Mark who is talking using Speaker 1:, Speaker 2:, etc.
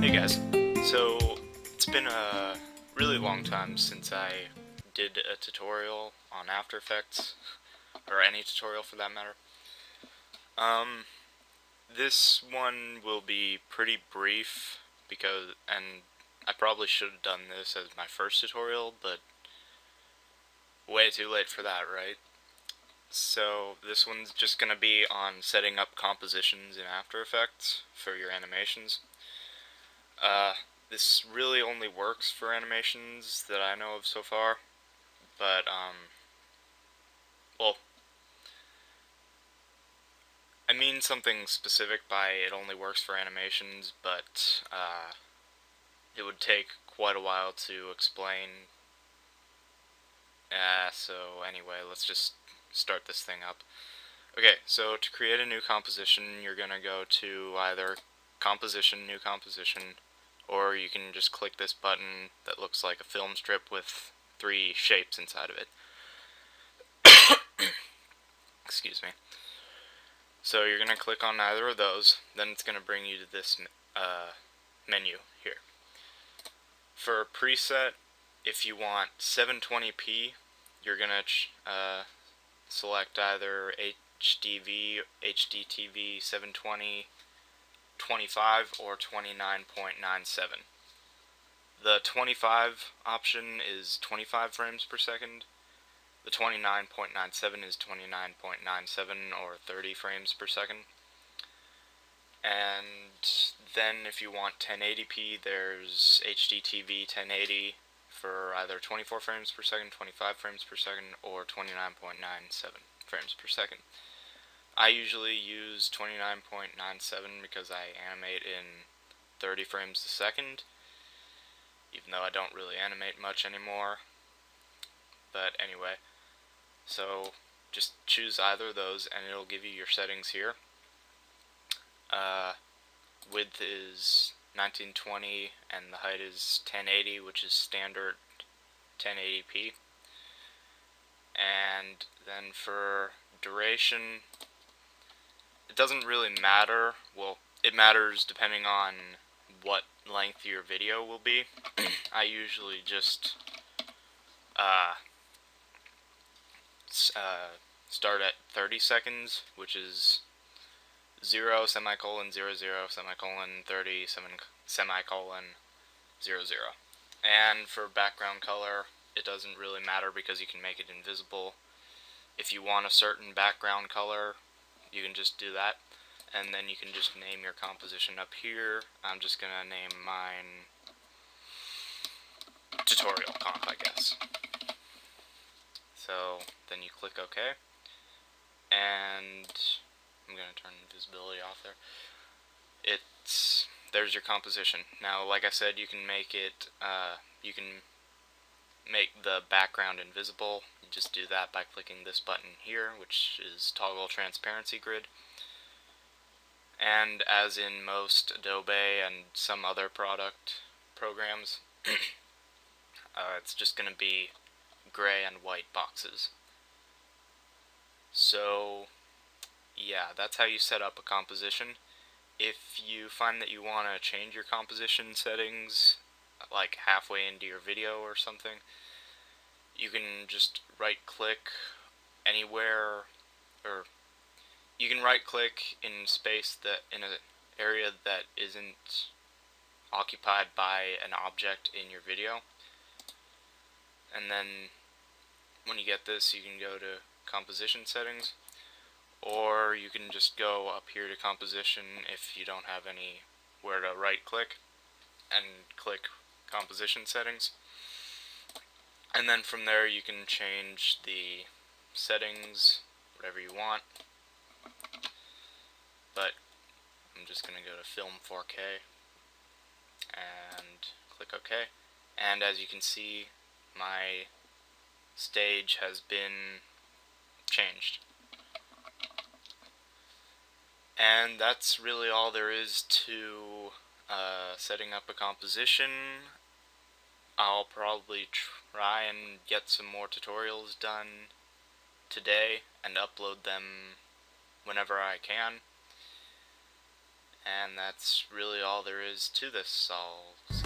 Speaker 1: Hey guys, so it's been a really long time since I did a tutorial on After Effects, or any tutorial for that matter. Um, this one will be pretty brief and I probably should have done this as my first tutorial, but way too late for that, right? So this one's just gonna be on setting up compositions in After Effects for your animations. Uh, this really only works for animations that I know of so far, but, well, I mean something specific by it only works for animations, but, it would take quite a while to explain. So anyway, let's just start this thing up. Okay, so to create a new composition, you're gonna go to either Composition, New Composition, or you can just click this button that looks like a film strip with 3 shapes inside of it. Excuse me. So you're going to click on either of those, then it's going to bring you to this menu here. For preset, if you want 720p, you're going to select either HDV, HDTV 720, 25, or 29.97. The 25 option is 25 frames per second. The 29.97 is 29.97 or 30 frames per second. And then if you want 1080p, there's HDTV 1080 for either 24 frames per second, 25 frames per second, or 29.97 frames per second. I usually use 29.97 because I animate in 30 frames a second, even though I don't really animate much anymore. But anyway, so just choose either of those and it'll give you your settings here. Width is 1920 and the height is 1080, which is standard 1080p. And then for duration, it doesn't really matter. Well, it matters depending on what length your video will be. I usually just start at 30 seconds, which is 0 semicolon 00 semicolon 30 semicolon 00. And for background color, it doesn't really matter because you can make it invisible. If you want a certain background color, you can just do that, and then you can just name your composition up here. I'm just gonna name mine tutorial comp, I guess. So then you click OK, and I'm gonna turn visibility off there. There's your composition. Now, like I said, you can make it, you can make the background invisible. You just do that by clicking this button here, which is Toggle Transparency Grid. And as in most Adobe and some other programs, it's just going to be gray and white boxes. So yeah, that's how you set up a composition. If you find that you want to change your composition settings like halfway into your video or something, you can just right click anywhere, or you can right click in space that in an area that isn't occupied by an object in your video, and then when you get this, you can go to composition settings, or you can just go up here to composition if you don't have anywhere to right click, and click composition settings. And then from there you can change the settings, whatever you want. But I'm just going to go to Film 4K and click OK. And as you can see, my stage has been changed. And that's really all there is to setting up a composition. I'll probably try and get some more tutorials done today and upload them whenever I can. And that's really all there is to this. I'll